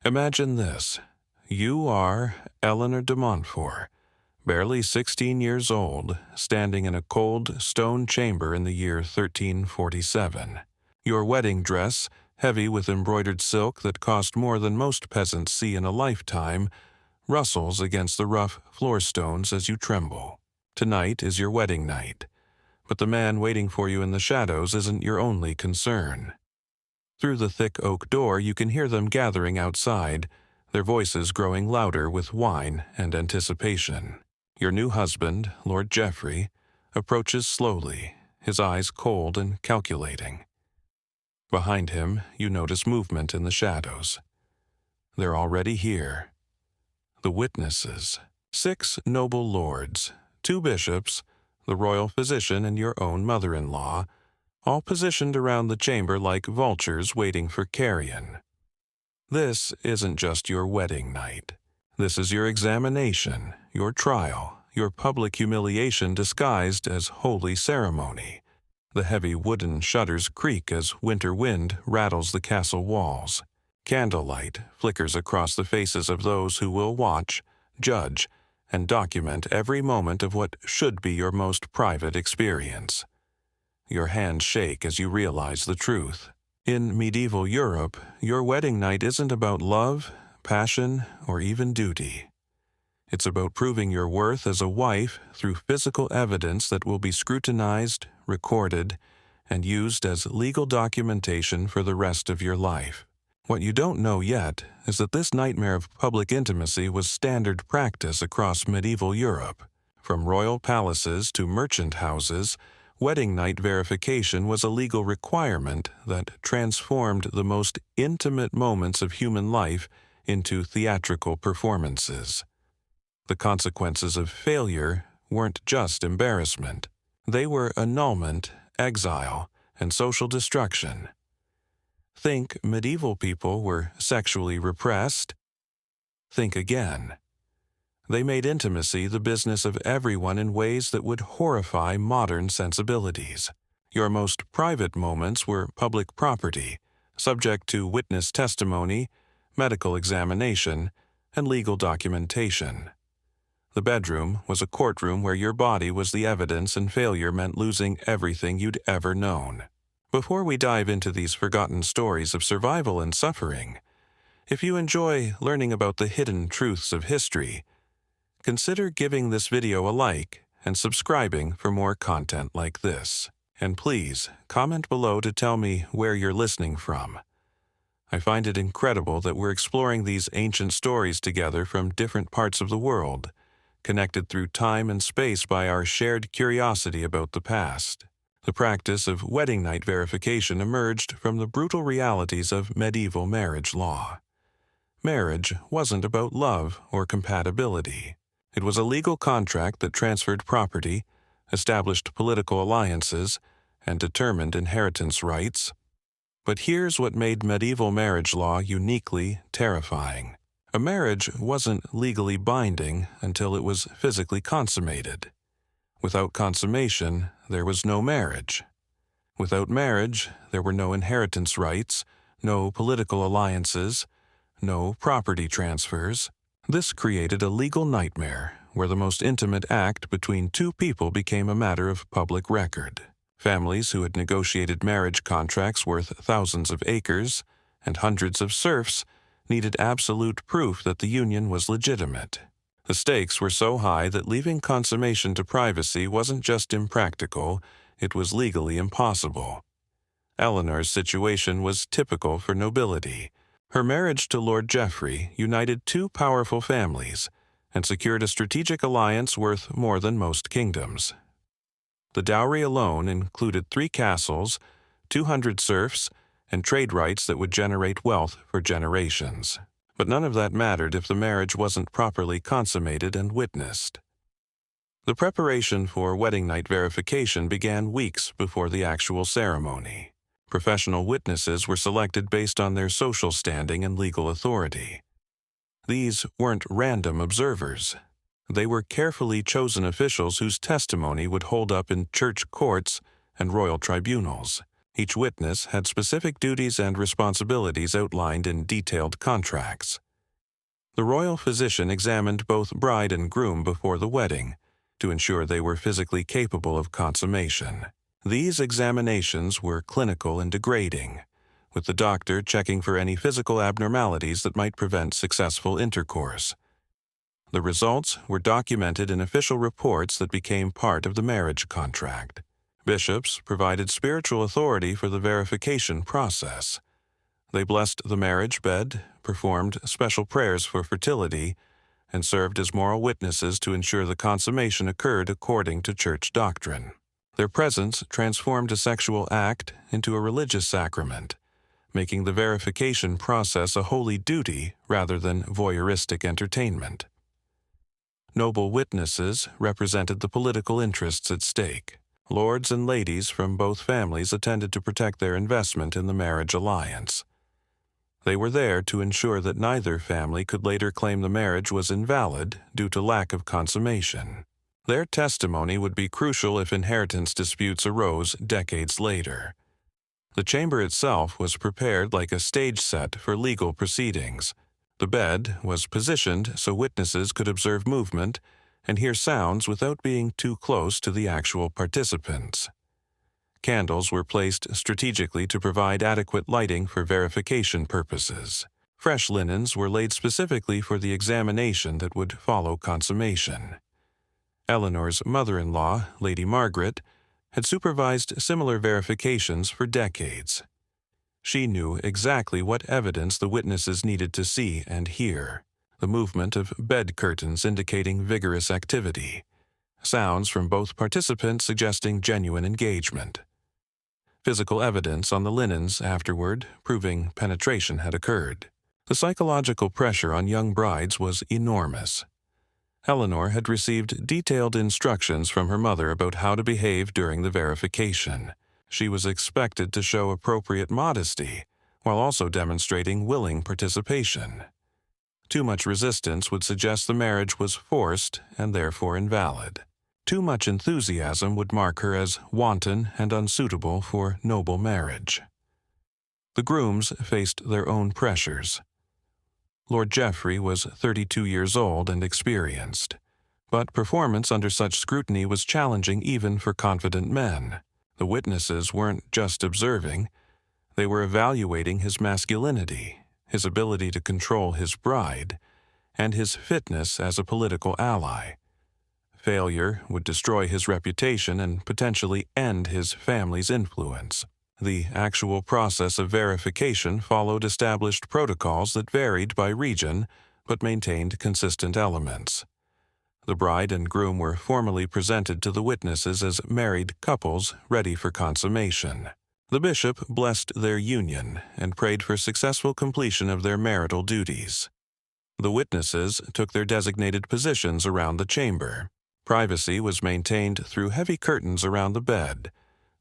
Imagine this. You are Eleanor de Montfort, barely 16 years old, standing in a cold stone chamber in the year 1347. Your wedding dress, heavy with embroidered silk that cost more than most peasants see in a lifetime, rustles against the rough floor stones as you tremble. Tonight is your wedding night, but the man waiting for you in the shadows isn't your only concern. Through the thick oak door you can hear them gathering outside, their voices growing louder with wine and anticipation. Your new husband, Lord Geoffrey, approaches slowly, his eyes cold and calculating. Behind him, you notice movement in the shadows. They're already here. The witnesses, 6 noble lords, 2 bishops, the royal physician and your own mother-in-law, all positioned around the chamber like vultures waiting for carrion. This isn't just your wedding night. This is your examination, your trial, your public humiliation disguised as holy ceremony. The heavy wooden shutters creak as winter wind rattles the castle walls. Candlelight flickers across the faces of those who will watch, judge, and document every moment of what should be your most private experience. Your hands shake as you realize the truth. In medieval Europe, your wedding night isn't about love, passion, or even duty. It's about proving your worth as a wife through physical evidence that will be scrutinized, recorded, and used as legal documentation for the rest of your life. What you don't know yet is that this nightmare of public intimacy was standard practice across medieval Europe. From royal palaces to merchant houses, wedding night verification was a legal requirement that transformed the most intimate moments of human life into theatrical performances. The consequences of failure weren't just embarrassment. They were annulment, exile, and social destruction. Think medieval people were sexually repressed? Think again. They made intimacy the business of everyone in ways that would horrify modern sensibilities. Your most private moments were public property, subject to witness testimony, medical examination, and legal documentation. The bedroom was a courtroom where your body was the evidence and failure meant losing everything you'd ever known. Before we dive into these forgotten stories of survival and suffering, if you enjoy learning about the hidden truths of history, consider giving this video a like and subscribing for more content like this. And please, comment below to tell me where you're listening from. I find it incredible that we're exploring these ancient stories together from different parts of the world, connected through time and space by our shared curiosity about the past. The practice of wedding night verification emerged from the brutal realities of medieval marriage law. Marriage wasn't about love or compatibility. It was a legal contract that transferred property, established political alliances, and determined inheritance rights. But here's what made medieval marriage law uniquely terrifying. A marriage wasn't legally binding until it was physically consummated. Without consummation, there was no marriage. Without marriage, there were no inheritance rights, no political alliances, no property transfers. This created a legal nightmare where the most intimate act between 2 people became a matter of public record. Families who had negotiated marriage contracts worth thousands of acres and hundreds of serfs needed absolute proof that the union was legitimate. The stakes were so high that leaving consummation to privacy wasn't just impractical, it was legally impossible. Eleanor's situation was typical for nobility. Her marriage to Lord Geoffrey united 2 powerful families and secured a strategic alliance worth more than most kingdoms. The dowry alone included 3 castles, 200 serfs, and trade rights that would generate wealth for generations. But none of that mattered if the marriage wasn't properly consummated and witnessed. The preparation for wedding night verification began weeks before the actual ceremony. Professional witnesses were selected based on their social standing and legal authority. These weren't random observers. They were carefully chosen officials whose testimony would hold up in church courts and royal tribunals. Each witness had specific duties and responsibilities outlined in detailed contracts. The royal physician examined both bride and groom before the wedding to ensure they were physically capable of consummation. These examinations were clinical and degrading, with the doctor checking for any physical abnormalities that might prevent successful intercourse. The results were documented in official reports that became part of the marriage contract. Bishops provided spiritual authority for the verification process. They blessed the marriage bed, performed special prayers for fertility, and served as moral witnesses to ensure the consummation occurred according to church doctrine. Their presence transformed a sexual act into a religious sacrament, making the verification process a holy duty rather than voyeuristic entertainment. Noble witnesses represented the political interests at stake. Lords and ladies from both families attended to protect their investment in the marriage alliance. They were there to ensure that neither family could later claim the marriage was invalid due to lack of consummation. Their testimony would be crucial if inheritance disputes arose decades later. The chamber itself was prepared like a stage set for legal proceedings. The bed was positioned so witnesses could observe movement and hear sounds without being too close to the actual participants. Candles were placed strategically to provide adequate lighting for verification purposes. Fresh linens were laid specifically for the examination that would follow consummation. Eleanor's mother-in-law, Lady Margaret, had supervised similar verifications for decades. She knew exactly what evidence the witnesses needed to see and hear. The movement of bed curtains indicating vigorous activity. Sounds from both participants suggesting genuine engagement. Physical evidence on the linens afterward proving penetration had occurred. The psychological pressure on young brides was enormous. Eleanor had received detailed instructions from her mother about how to behave during the verification. She was expected to show appropriate modesty, while also demonstrating willing participation. Too much resistance would suggest the marriage was forced and therefore invalid. Too much enthusiasm would mark her as wanton and unsuitable for noble marriage. The grooms faced their own pressures. Lord Geoffrey was 32 years old and experienced, but performance under such scrutiny was challenging even for confident men. The witnesses weren't just observing, they were evaluating his masculinity, his ability to control his bride, and his fitness as a political ally. Failure would destroy his reputation and potentially end his family's influence. The actual process of verification followed established protocols that varied by region but maintained consistent elements. The bride and groom were formally presented to the witnesses as married couples ready for consummation. The bishop blessed their union and prayed for successful completion of their marital duties. The witnesses took their designated positions around the chamber. Privacy was maintained through heavy curtains around the bed,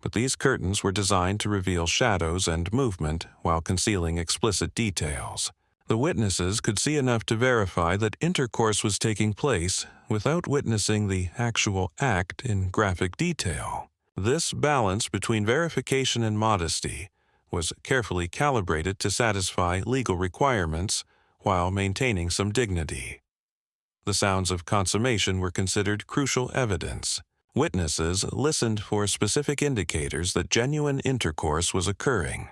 but these curtains were designed to reveal shadows and movement while concealing explicit details. The witnesses could see enough to verify that intercourse was taking place without witnessing the actual act in graphic detail. This balance between verification and modesty was carefully calibrated to satisfy legal requirements while maintaining some dignity. The sounds of consummation were considered crucial evidence. Witnesses listened for specific indicators that genuine intercourse was occurring.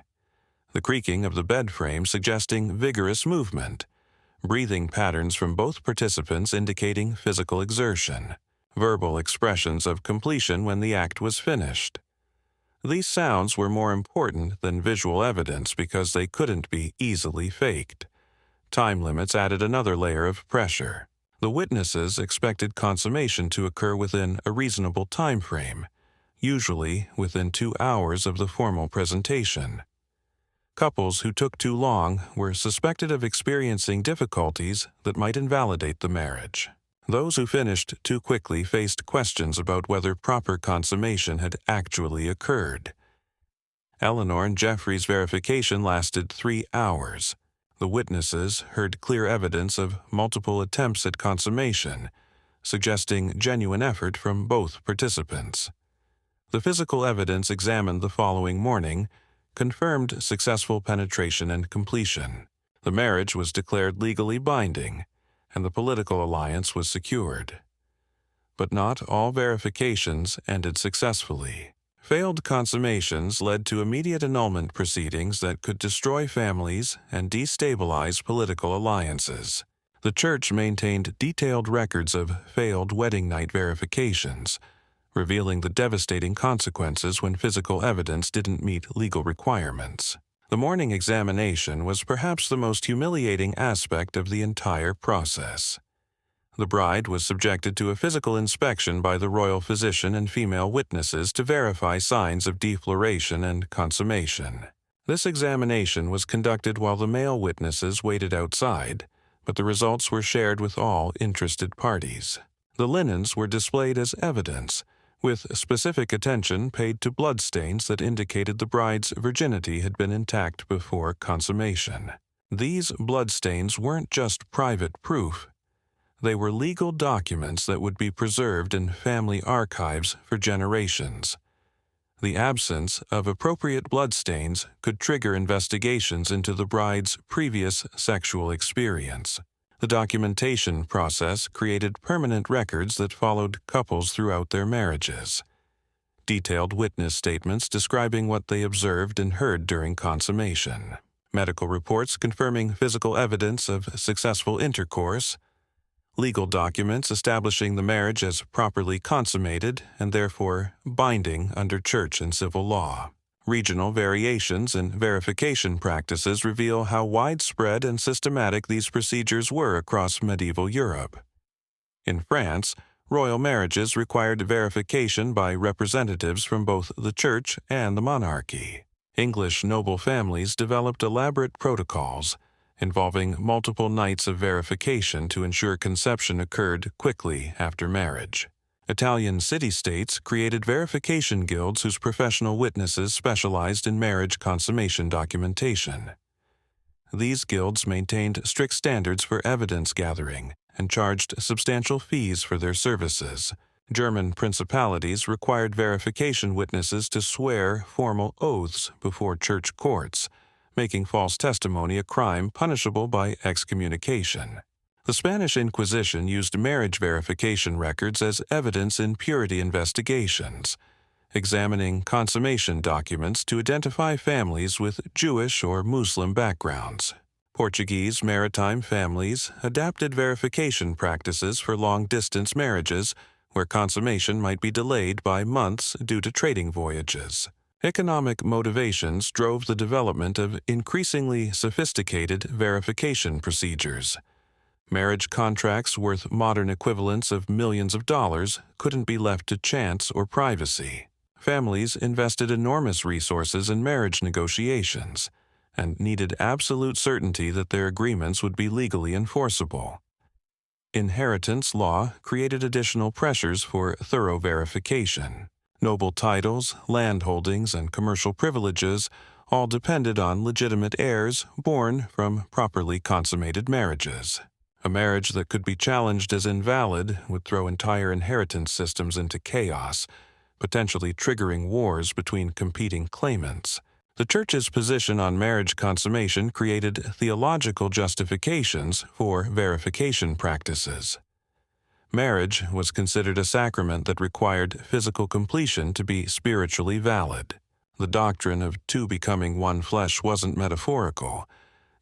The creaking of the bed frame suggesting vigorous movement, breathing patterns from both participants indicating physical exertion, verbal expressions of completion when the act was finished. These sounds were more important than visual evidence because they couldn't be easily faked. Time limits added another layer of pressure. The witnesses expected consummation to occur within a reasonable time frame, usually within 2 hours of the formal presentation. Couples who took too long were suspected of experiencing difficulties that might invalidate the marriage. Those who finished too quickly faced questions about whether proper consummation had actually occurred. Eleanor and Geoffrey's verification lasted 3 hours. The witnesses heard clear evidence of multiple attempts at consummation, suggesting genuine effort from both participants. The physical evidence examined the following morning confirmed successful penetration and completion. The marriage was declared legally binding, and the political alliance was secured. But not all verifications ended successfully. Failed consummations led to immediate annulment proceedings that could destroy families and destabilize political alliances. The Church maintained detailed records of failed wedding night verifications, revealing the devastating consequences when physical evidence didn't meet legal requirements. The morning examination was perhaps the most humiliating aspect of the entire process. The bride was subjected to a physical inspection by the royal physician and female witnesses to verify signs of defloration and consummation. This examination was conducted while the male witnesses waited outside, but the results were shared with all interested parties. The linens were displayed as evidence, with specific attention paid to bloodstains that indicated the bride's virginity had been intact before consummation. These bloodstains weren't just private proof. They were legal documents that would be preserved in family archives for generations. The absence of appropriate bloodstains could trigger investigations into the bride's previous sexual experience. The documentation process created permanent records that followed couples throughout their marriages. Detailed witness statements describing what they observed and heard during consummation. Medical reports confirming physical evidence of successful intercourse. Legal documents establishing the marriage as properly consummated and therefore binding under church and civil law. Regional variations in verification practices reveal how widespread and systematic these procedures were across medieval Europe. In France, royal marriages required verification by representatives from both the church and the monarchy. English noble families developed elaborate protocols involving multiple nights of verification to ensure conception occurred quickly after marriage. Italian city-states created verification guilds whose professional witnesses specialized in marriage consummation documentation. These guilds maintained strict standards for evidence gathering and charged substantial fees for their services. German principalities required verification witnesses to swear formal oaths before church courts, making false testimony a crime punishable by excommunication. The Spanish Inquisition used marriage verification records as evidence in purity investigations, examining consummation documents to identify families with Jewish or Muslim backgrounds. Portuguese maritime families adapted verification practices for long-distance marriages where consummation might be delayed by months due to trading voyages. Economic motivations drove the development of increasingly sophisticated verification procedures. Marriage contracts worth modern equivalents of millions of dollars couldn't be left to chance or privacy. Families invested enormous resources in marriage negotiations and needed absolute certainty that their agreements would be legally enforceable. Inheritance law created additional pressures for thorough verification. Noble titles, land holdings, and commercial privileges all depended on legitimate heirs born from properly consummated marriages. A marriage that could be challenged as invalid would throw entire inheritance systems into chaos, potentially triggering wars between competing claimants. The Church's position on marriage consummation created theological justifications for verification practices. Marriage was considered a sacrament that required physical completion to be spiritually valid. The doctrine of two becoming one flesh wasn't metaphorical.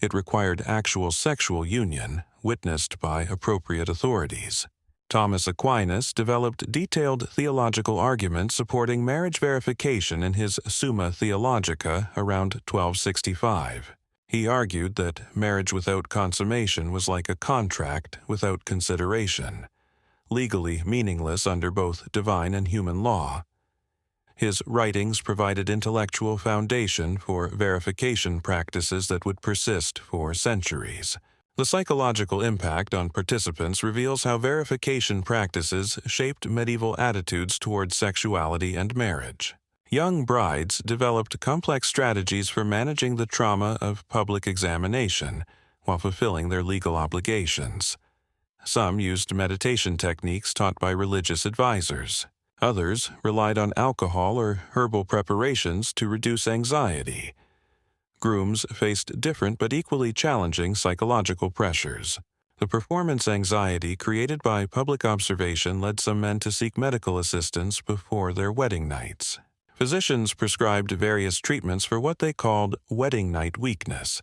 It required actual sexual union, witnessed by appropriate authorities. Thomas Aquinas developed detailed theological arguments supporting marriage verification in his Summa Theologica around 1265. He argued that marriage without consummation was like a contract without consideration, legally meaningless under both divine and human law. His writings provided intellectual foundation for verification practices that would persist for centuries. The psychological impact on participants reveals how verification practices shaped medieval attitudes toward sexuality and marriage. Young brides developed complex strategies for managing the trauma of public examination while fulfilling their legal obligations. Some used meditation techniques taught by religious advisors. Others relied on alcohol or herbal preparations to reduce anxiety. Grooms faced different but equally challenging psychological pressures. The performance anxiety created by public observation led some men to seek medical assistance before their wedding nights. Physicians prescribed various treatments for what they called wedding night weakness,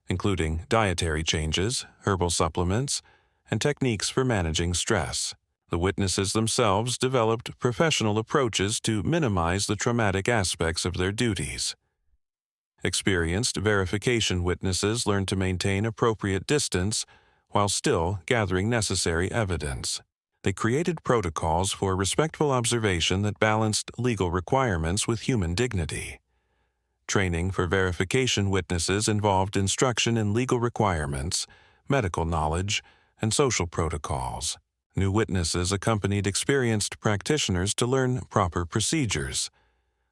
including dietary changes, herbal supplements, and techniques for managing stress. The witnesses themselves developed professional approaches to minimize the traumatic aspects of their duties. Experienced verification witnesses learned to maintain appropriate distance while still gathering necessary evidence. They created protocols for respectful observation that balanced legal requirements with human dignity. Training for verification witnesses involved instruction in legal requirements, medical knowledge, and social protocols. New witnesses accompanied experienced practitioners to learn proper procedures.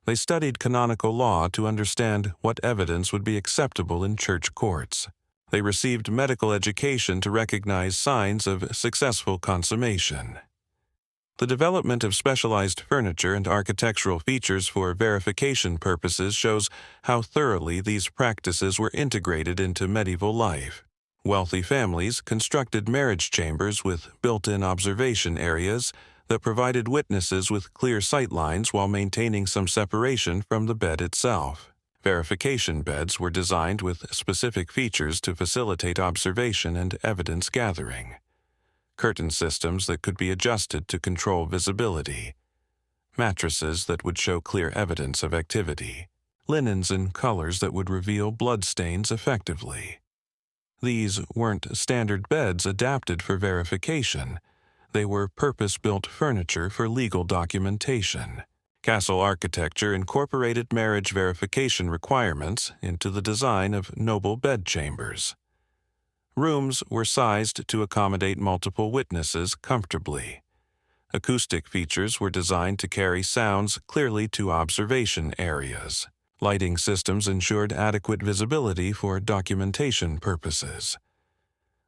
They studied canonical law to understand what evidence would be acceptable in church courts. They received medical education to recognize signs of successful consummation. The development of specialized furniture and architectural features for verification purposes shows how thoroughly these practices were integrated into medieval life. Wealthy families constructed marriage chambers with built-in observation areas that provided witnesses with clear sight lines while maintaining some separation from the bed itself. Verification beds were designed with specific features to facilitate observation and evidence gathering. Curtain systems that could be adjusted to control visibility. Mattresses that would show clear evidence of activity. Linens in colors that would reveal bloodstains effectively. These weren't standard beds adapted for verification. They were purpose-built furniture for legal documentation. Castle architecture incorporated marriage verification requirements into the design of noble bedchambers. Rooms were sized to accommodate multiple witnesses comfortably. Acoustic features were designed to carry sounds clearly to observation areas. Lighting systems ensured adequate visibility for documentation purposes.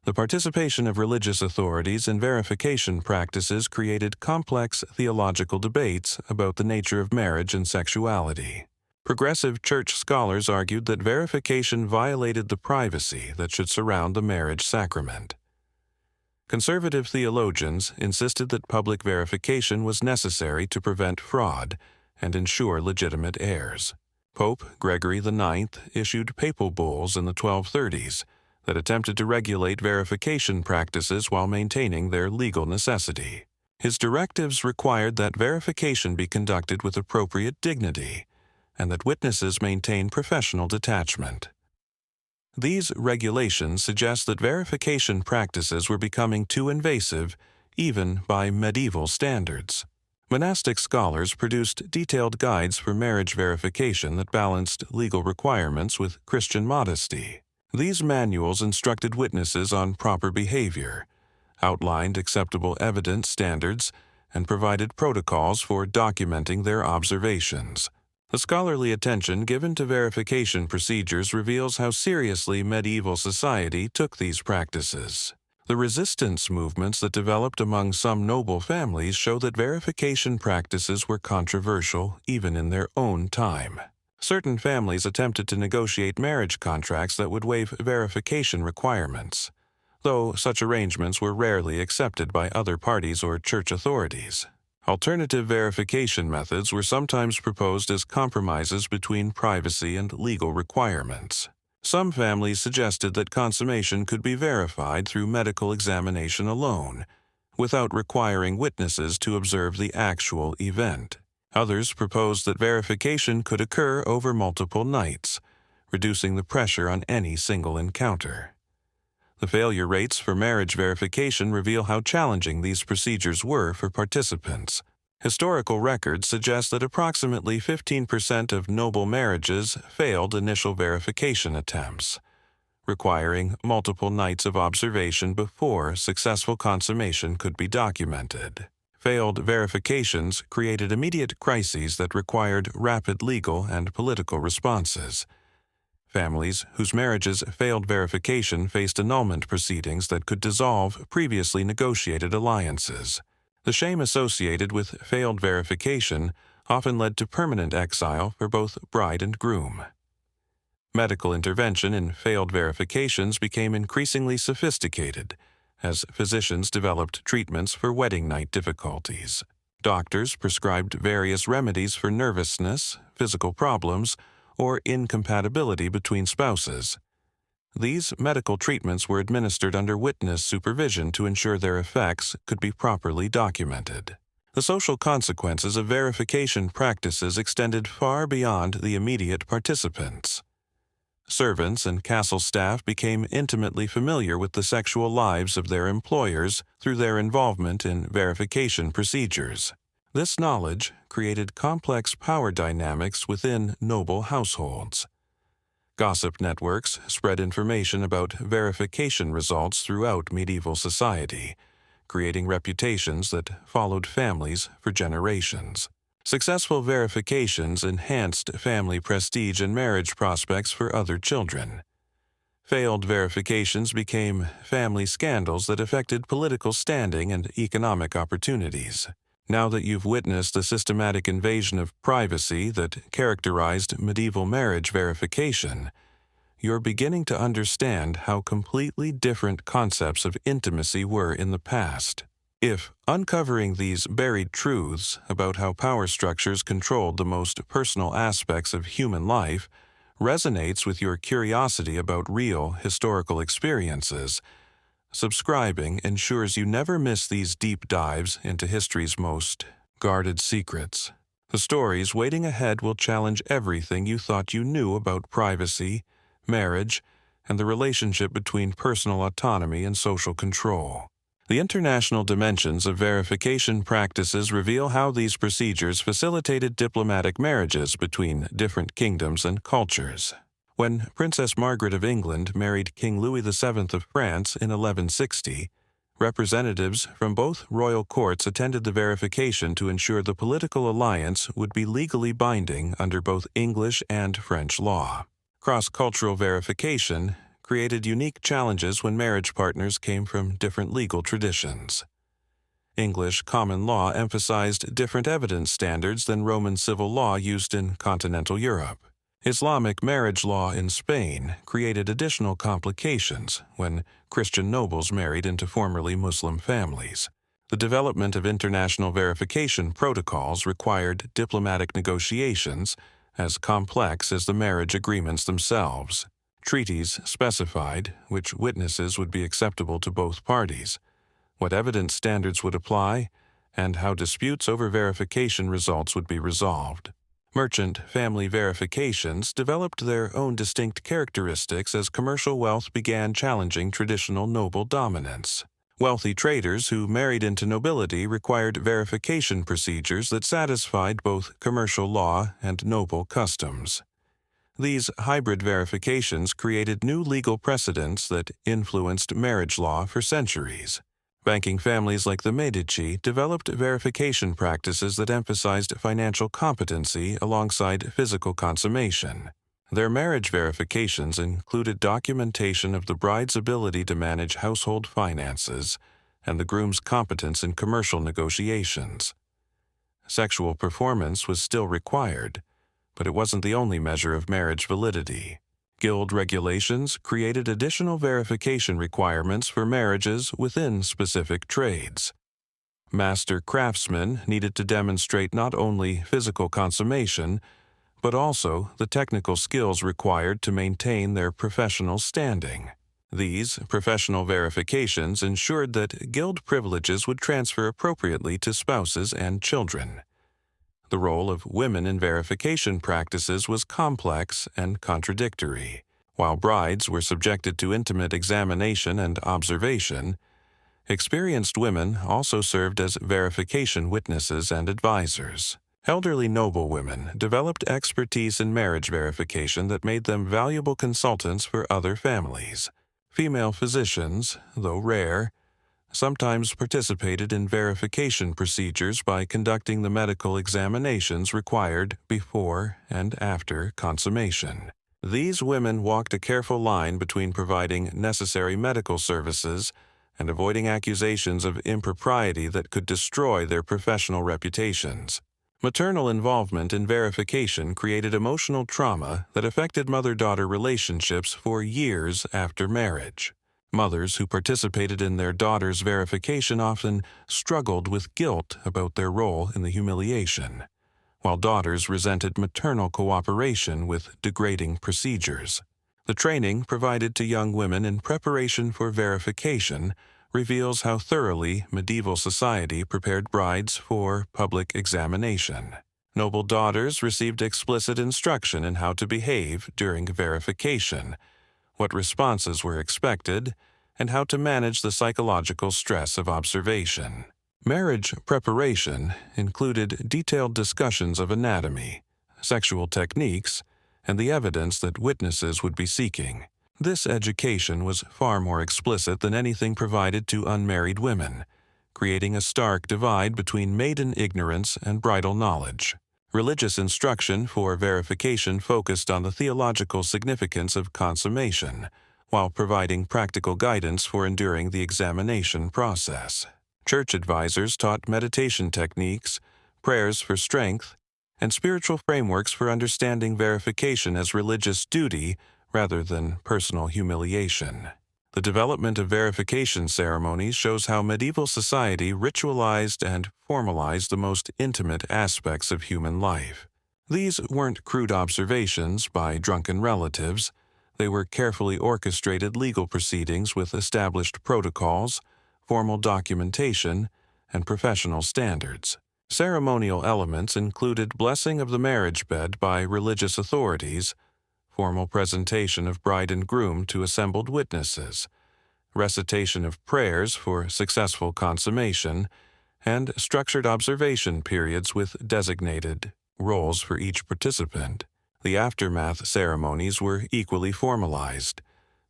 The participation of religious authorities in verification practices created complex theological debates about the nature of marriage and sexuality. Progressive church scholars argued that verification violated the privacy that should surround the marriage sacrament. Conservative theologians insisted that public verification was necessary to prevent fraud and ensure legitimate heirs. Pope Gregory IX issued papal bulls in the 1230s that attempted to regulate verification practices while maintaining their legal necessity. His directives required that verification be conducted with appropriate dignity and that witnesses maintain professional detachment. These regulations suggest that verification practices were becoming too invasive, even by medieval standards. Monastic scholars produced detailed guides for marriage verification that balanced legal requirements with Christian modesty. These manuals instructed witnesses on proper behavior, outlined acceptable evidence standards, and provided protocols for documenting their observations. The scholarly attention given to verification procedures reveals how seriously medieval society took these practices. The resistance movements that developed among some noble families show that verification practices were controversial even in their own time. Certain families attempted to negotiate marriage contracts that would waive verification requirements, though such arrangements were rarely accepted by other parties or church authorities. Alternative verification methods were sometimes proposed as compromises between privacy and legal requirements. Some families suggested that consummation could be verified through medical examination alone, without requiring witnesses to observe the actual event. Others proposed that verification could occur over multiple nights, reducing the pressure on any single encounter. The failure rates for marriage verification reveal how challenging these procedures were for participants. Historical records suggest that approximately 15% of noble marriages failed initial verification attempts, requiring multiple nights of observation before successful consummation could be documented. Failed verifications created immediate crises that required rapid legal and political responses. Families whose marriages failed verification faced annulment proceedings that could dissolve previously negotiated alliances. The shame associated with failed verification often led to permanent exile for both bride and groom. Medical intervention in failed verifications became increasingly sophisticated as physicians developed treatments for wedding night difficulties. Doctors prescribed various remedies for nervousness, physical problems, or incompatibility between spouses. These medical treatments were administered under witness supervision to ensure their effects could be properly documented. The social consequences of verification practices extended far beyond the immediate participants. Servants and castle staff became intimately familiar with the sexual lives of their employers through their involvement in verification procedures. This knowledge created complex power dynamics within noble households. Gossip networks spread information about verification results throughout medieval society, creating reputations that followed families for generations. Successful verifications enhanced family prestige and marriage prospects for other children. Failed verifications became family scandals that affected political standing and economic opportunities. Now that you've witnessed the systematic invasion of privacy that characterized medieval marriage verification, you're beginning to understand how completely different concepts of intimacy were in the past. If uncovering these buried truths about how power structures controlled the most personal aspects of human life resonates with your curiosity about real historical experiences, subscribing ensures you never miss these deep dives into history's most guarded secrets. The stories waiting ahead will challenge everything you thought you knew about privacy, marriage, and the relationship between personal autonomy and social control. The international dimensions of verification practices reveal how these procedures facilitated diplomatic marriages between different kingdoms and cultures. When Princess Margaret of England married King Louis VII of France in 1160, representatives from both royal courts attended the verification to ensure the political alliance would be legally binding under both English and French law. Cross-cultural verification created unique challenges when marriage partners came from different legal traditions. English common law emphasized different evidence standards than Roman civil law used in continental Europe. Islamic marriage law in Spain created additional complications when Christian nobles married into formerly Muslim families. The development of international verification protocols required diplomatic negotiations as complex as the marriage agreements themselves. Treaties specified which witnesses would be acceptable to both parties, what evidence standards would apply, and how disputes over verification results would be resolved. Merchant family verifications developed their own distinct characteristics as commercial wealth began challenging traditional noble dominance. Wealthy traders who married into nobility required verification procedures that satisfied both commercial law and noble customs. These hybrid verifications created new legal precedents that influenced marriage law for centuries. Banking families like the Medici developed verification practices that emphasized financial competency alongside physical consummation. Their marriage verifications included documentation of the bride's ability to manage household finances and the groom's competence in commercial negotiations. Sexual performance was still required, but it wasn't the only measure of marriage validity. Guild regulations created additional verification requirements for marriages within specific trades. Master craftsmen needed to demonstrate not only physical consummation, but also the technical skills required to maintain their professional standing. These professional verifications ensured that guild privileges would transfer appropriately to spouses and children. The role of women in verification practices was complex and contradictory. While brides were subjected to intimate examination and observation, experienced women also served as verification witnesses and advisors. Elderly noblewomen developed expertise in marriage verification that made them valuable consultants for other families. Female physicians, though rare, sometimes participated in verification procedures by conducting the medical examinations required before and after consummation. These women walked a careful line between providing necessary medical services and avoiding accusations of impropriety that could destroy their professional reputations. Maternal involvement in verification created emotional trauma that affected mother-daughter relationships for years after marriage. Mothers who participated in their daughter's verification often struggled with guilt about their role in the humiliation, while daughters resented maternal cooperation with degrading procedures. The training provided to young women in preparation for verification reveals how thoroughly medieval society prepared brides for public examination. Noble daughters received explicit instruction in how to behave during verification, what responses were expected, and how to manage the psychological stress of observation. Marriage preparation included detailed discussions of anatomy, sexual techniques, and the evidence that witnesses would be seeking. This education was far more explicit than anything provided to unmarried women, creating a stark divide between maiden ignorance and bridal knowledge. Religious instruction for verification focused on the theological significance of consummation, while providing practical guidance for enduring the examination process. Church advisors taught meditation techniques, prayers for strength, and spiritual frameworks for understanding verification as religious duty rather than personal humiliation. The development of verification ceremonies shows how medieval society ritualized and formalized the most intimate aspects of human life. These weren't crude observations by drunken relatives. They were carefully orchestrated legal proceedings with established protocols, formal documentation, and professional standards. Ceremonial elements included blessing of the marriage bed by religious authorities, formal presentation of bride and groom to assembled witnesses, recitation of prayers for successful consummation, and structured observation periods with designated roles for each participant. The aftermath ceremonies were equally formalized,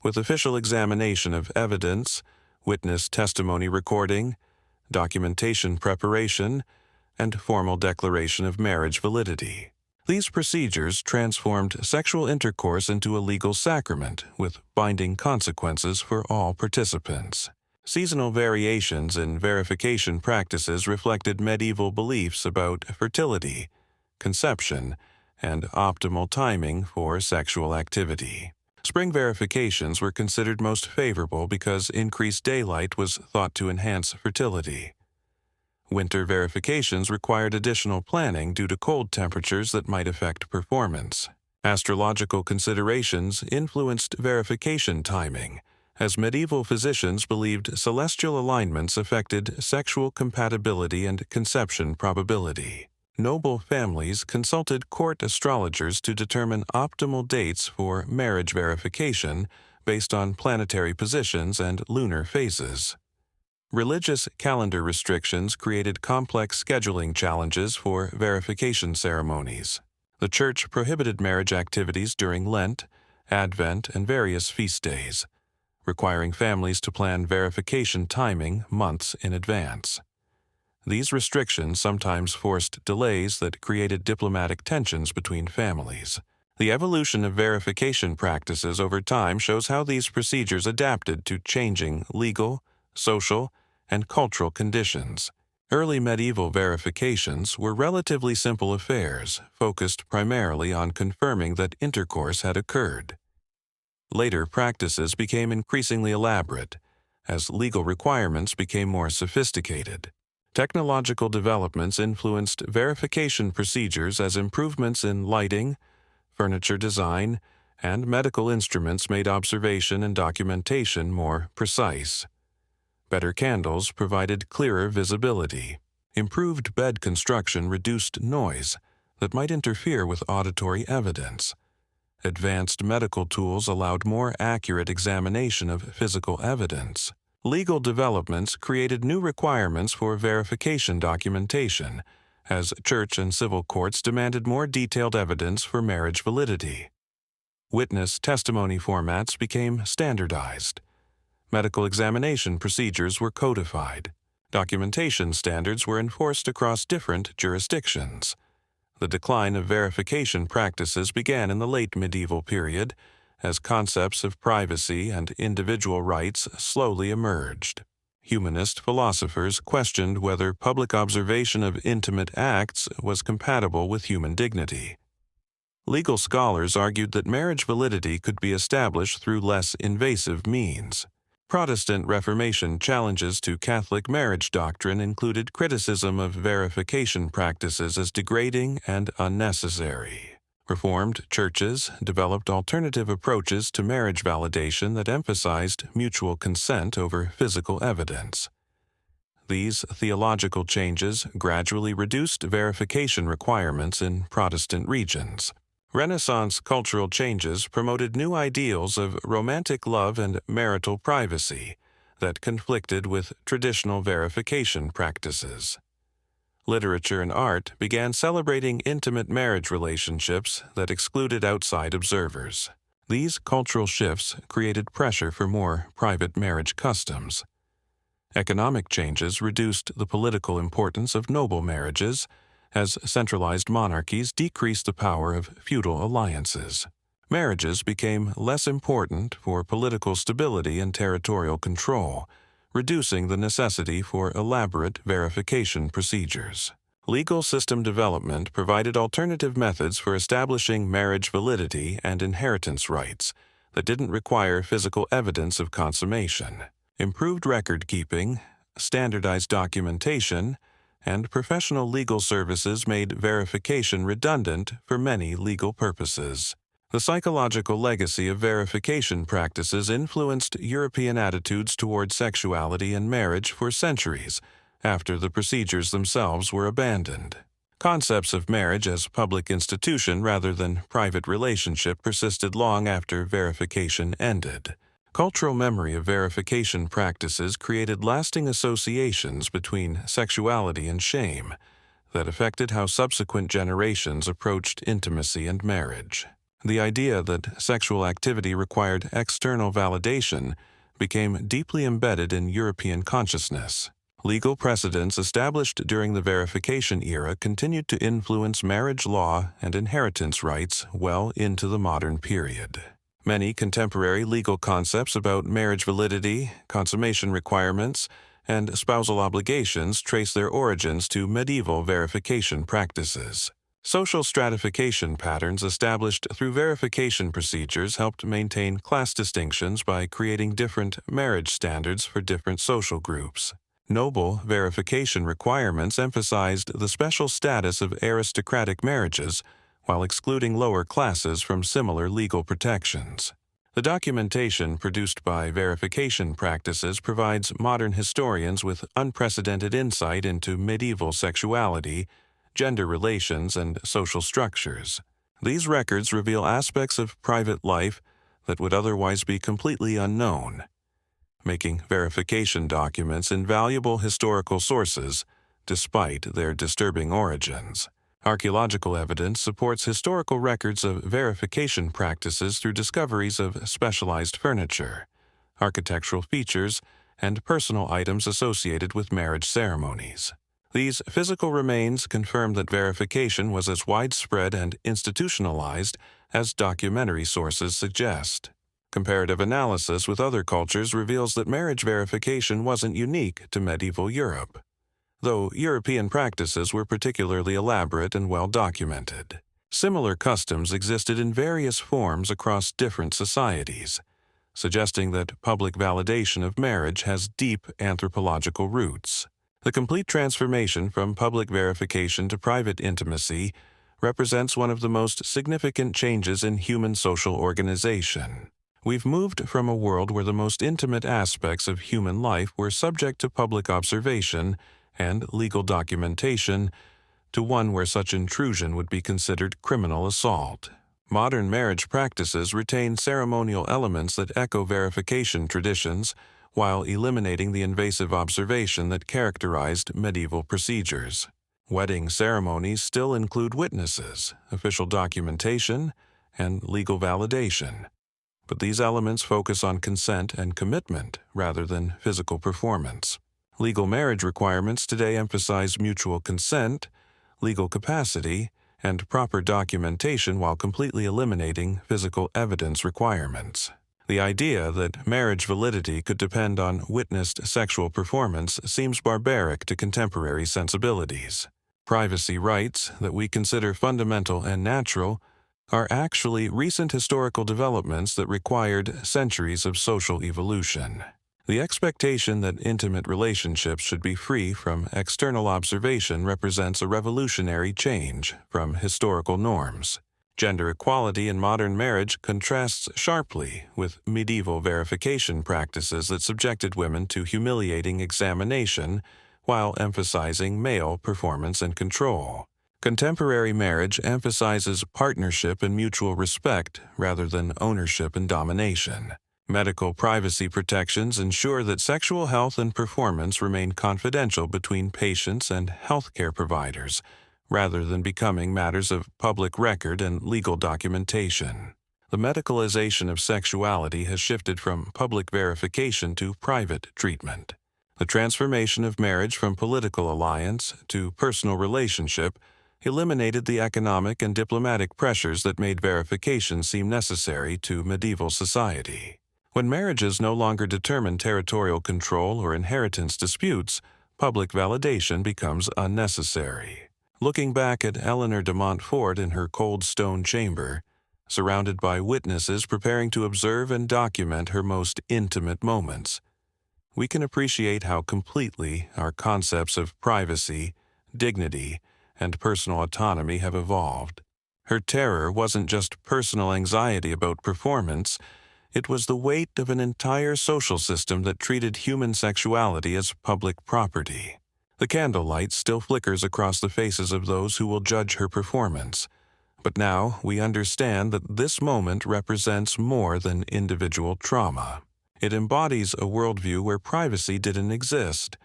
with official examination of evidence, witness testimony recording, documentation preparation, and formal declaration of marriage validity. These procedures transformed sexual intercourse into a legal sacrament with binding consequences for all participants. Seasonal variations in verification practices reflected medieval beliefs about fertility, conception, and optimal timing for sexual activity. Spring verifications were considered most favorable because increased daylight was thought to enhance fertility. Winter verifications required additional planning due to cold temperatures that might affect performance. Astrological considerations influenced verification timing, as medieval physicians believed celestial alignments affected sexual compatibility and conception probability. Noble families consulted court astrologers to determine optimal dates for marriage verification based on planetary positions and lunar phases. Religious calendar restrictions created complex scheduling challenges for verification ceremonies. The Church prohibited marriage activities during Lent, Advent, and various feast days, requiring families to plan verification timing months in advance. These restrictions sometimes forced delays that created diplomatic tensions between families. The evolution of verification practices over time shows how these procedures adapted to changing legal, social, and cultural conditions. Early medieval verifications were relatively simple affairs, focused primarily on confirming that intercourse had occurred. Later practices became increasingly elaborate, as legal requirements became more sophisticated. Technological developments influenced verification procedures as improvements in lighting, furniture design, and medical instruments made observation and documentation more precise. Better candles provided clearer visibility. Improved bed construction reduced noise that might interfere with auditory evidence. Advanced medical tools allowed more accurate examination of physical evidence. Legal developments created new requirements for verification documentation, as church and civil courts demanded more detailed evidence for marriage validity. Witness testimony formats became standardized. Medical examination procedures were codified. Documentation standards were enforced across different jurisdictions. The decline of verification practices began in the late medieval period, as concepts of privacy and individual rights slowly emerged. Humanist philosophers questioned whether public observation of intimate acts was compatible with human dignity. Legal scholars argued that marriage validity could be established through less invasive means. Protestant Reformation challenges to Catholic marriage doctrine included criticism of verification practices as degrading and unnecessary. Reformed churches developed alternative approaches to marriage validation that emphasized mutual consent over physical evidence. These theological changes gradually reduced verification requirements in Protestant regions. Renaissance cultural changes promoted new ideals of romantic love and marital privacy that conflicted with traditional verification practices. Literature and art began celebrating intimate marriage relationships that excluded outside observers. These cultural shifts created pressure for more private marriage customs. Economic changes reduced the political importance of noble marriages, as centralized monarchies decreased the power of feudal alliances. Marriages became less important for political stability and territorial control, reducing the necessity for elaborate verification procedures. Legal system development provided alternative methods for establishing marriage validity and inheritance rights that didn't require physical evidence of consummation. Improved record-keeping, standardized documentation, and professional legal services made verification redundant for many legal purposes. The psychological legacy of verification practices influenced European attitudes toward sexuality and marriage for centuries after the procedures themselves were abandoned. Concepts of marriage as public institution rather than private relationship persisted long after verification ended. Cultural memory of verification practices created lasting associations between sexuality and shame that affected how subsequent generations approached intimacy and marriage. The idea that sexual activity required external validation became deeply embedded in European consciousness. Legal precedents established during the verification era continued to influence marriage law and inheritance rights well into the modern period. Many contemporary legal concepts about marriage validity, consummation requirements, and spousal obligations trace their origins to medieval verification practices. Social stratification patterns established through verification procedures helped maintain class distinctions by creating different marriage standards for different social groups. Noble verification requirements emphasized the special status of aristocratic marriages while excluding lower classes from similar legal protections. The documentation produced by verification practices provides modern historians with unprecedented insight into medieval sexuality, gender relations, and social structures. These records reveal aspects of private life that would otherwise be completely unknown, making verification documents invaluable historical sources despite their disturbing origins. Archaeological evidence supports historical records of verification practices through discoveries of specialized furniture, architectural features, and personal items associated with marriage ceremonies. These physical remains confirm that verification was as widespread and institutionalized as documentary sources suggest. Comparative analysis with other cultures reveals that marriage verification wasn't unique to medieval Europe, though European practices were particularly elaborate and well documented. Similar customs existed in various forms across different societies, suggesting that public validation of marriage has deep anthropological roots. The complete transformation from public verification to private intimacy represents one of the most significant changes in human social organization. We've moved from a world where the most intimate aspects of human life were subject to public observation and legal documentation to one where such intrusion would be considered criminal assault. Modern marriage practices retain ceremonial elements that echo verification traditions while eliminating the invasive observation that characterized medieval procedures. Wedding ceremonies still include witnesses, official documentation, and legal validation, but these elements focus on consent and commitment rather than physical performance. Legal marriage requirements today emphasize mutual consent, legal capacity, and proper documentation while completely eliminating physical evidence requirements. The idea that marriage validity could depend on witnessed sexual performance seems barbaric to contemporary sensibilities. Privacy rights, that we consider fundamental and natural, are actually recent historical developments that required centuries of social evolution. The expectation that intimate relationships should be free from external observation represents a revolutionary change from historical norms. Gender equality in modern marriage contrasts sharply with medieval verification practices that subjected women to humiliating examination while emphasizing male performance and control. Contemporary marriage emphasizes partnership and mutual respect rather than ownership and domination. Medical privacy protections ensure that sexual health and performance remain confidential between patients and healthcare providers, rather than becoming matters of public record and legal documentation. The medicalization of sexuality has shifted from public verification to private treatment. The transformation of marriage from political alliance to personal relationship eliminated the economic and diplomatic pressures that made verification seem necessary to medieval society. When marriages no longer determine territorial control or inheritance disputes, public validation becomes unnecessary. Looking back at Eleanor de Montfort in her cold stone chamber, surrounded by witnesses preparing to observe and document her most intimate moments, we can appreciate how completely our concepts of privacy, dignity, and personal autonomy have evolved. Her terror wasn't just personal anxiety about performance, it was the weight of an entire social system that treated human sexuality as public property. The candlelight still flickers across the faces of those who will judge her performance, but now we understand that this moment represents more than individual trauma. It embodies a worldview where privacy didn't exist,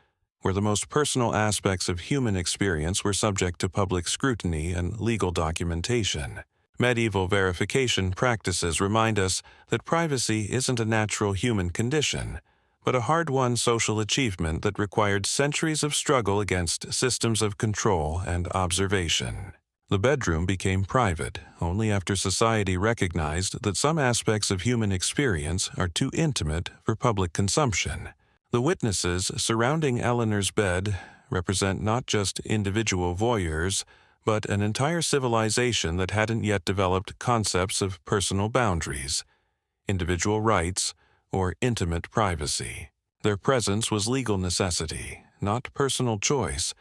where the most personal aspects of human experience were subject to public scrutiny and legal documentation. Medieval verification practices remind us that privacy isn't a natural human condition, but a hard-won social achievement that required centuries of struggle against systems of control and observation. The bedroom became private only after society recognized that some aspects of human experience are too intimate for public consumption. The witnesses surrounding Eleanor's bed represent not just individual voyeurs, but an entire civilization that hadn't yet developed concepts of personal boundaries, individual rights, or intimate privacy. Their presence was legal necessity, not personal choice,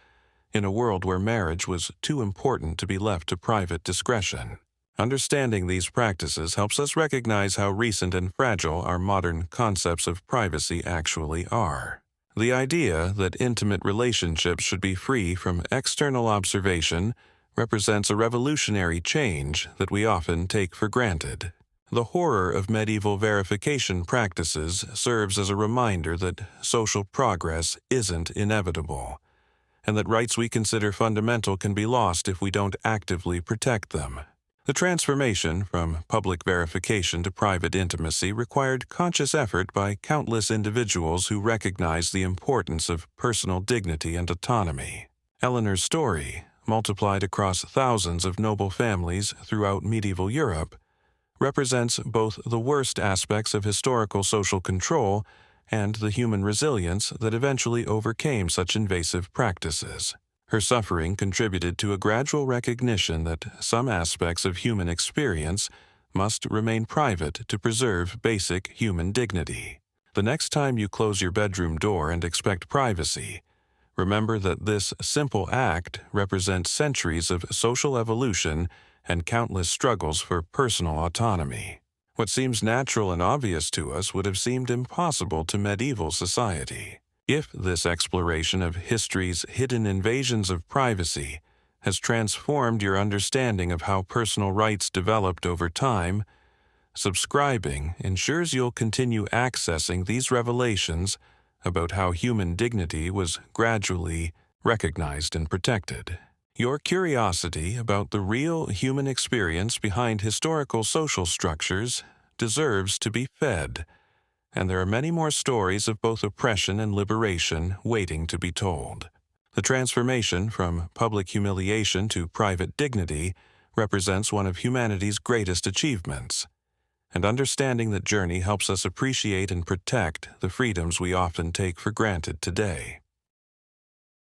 in a world where marriage was too important to be left to private discretion. Understanding these practices helps us recognize how recent and fragile our modern concepts of privacy actually are. The idea that intimate relationships should be free from external observation represents a revolutionary change that we often take for granted. The horror of medieval verification practices serves as a reminder that social progress isn't inevitable, and that rights we consider fundamental can be lost if we don't actively protect them. The transformation from public verification to private intimacy required conscious effort by countless individuals who recognized the importance of personal dignity and autonomy. Eleanor's story, multiplied across thousands of noble families throughout medieval Europe, represents both the worst aspects of historical social control and the human resilience that eventually overcame such invasive practices. Her suffering contributed to a gradual recognition that some aspects of human experience must remain private to preserve basic human dignity. The next time you close your bedroom door and expect privacy, remember that this simple act represents centuries of social evolution and countless struggles for personal autonomy. What seems natural and obvious to us would have seemed impossible to medieval society. If this exploration of history's hidden invasions of privacy has transformed your understanding of how personal rights developed over time, subscribing ensures you'll continue accessing these revelations about how human dignity was gradually recognized and protected. Your curiosity about the real human experience behind historical social structures deserves to be fed, and there are many more stories of both oppression and liberation waiting to be told. The transformation from public humiliation to private dignity represents one of humanity's greatest achievements. and understanding that journey helps us appreciate and protect the freedoms we often take for granted today.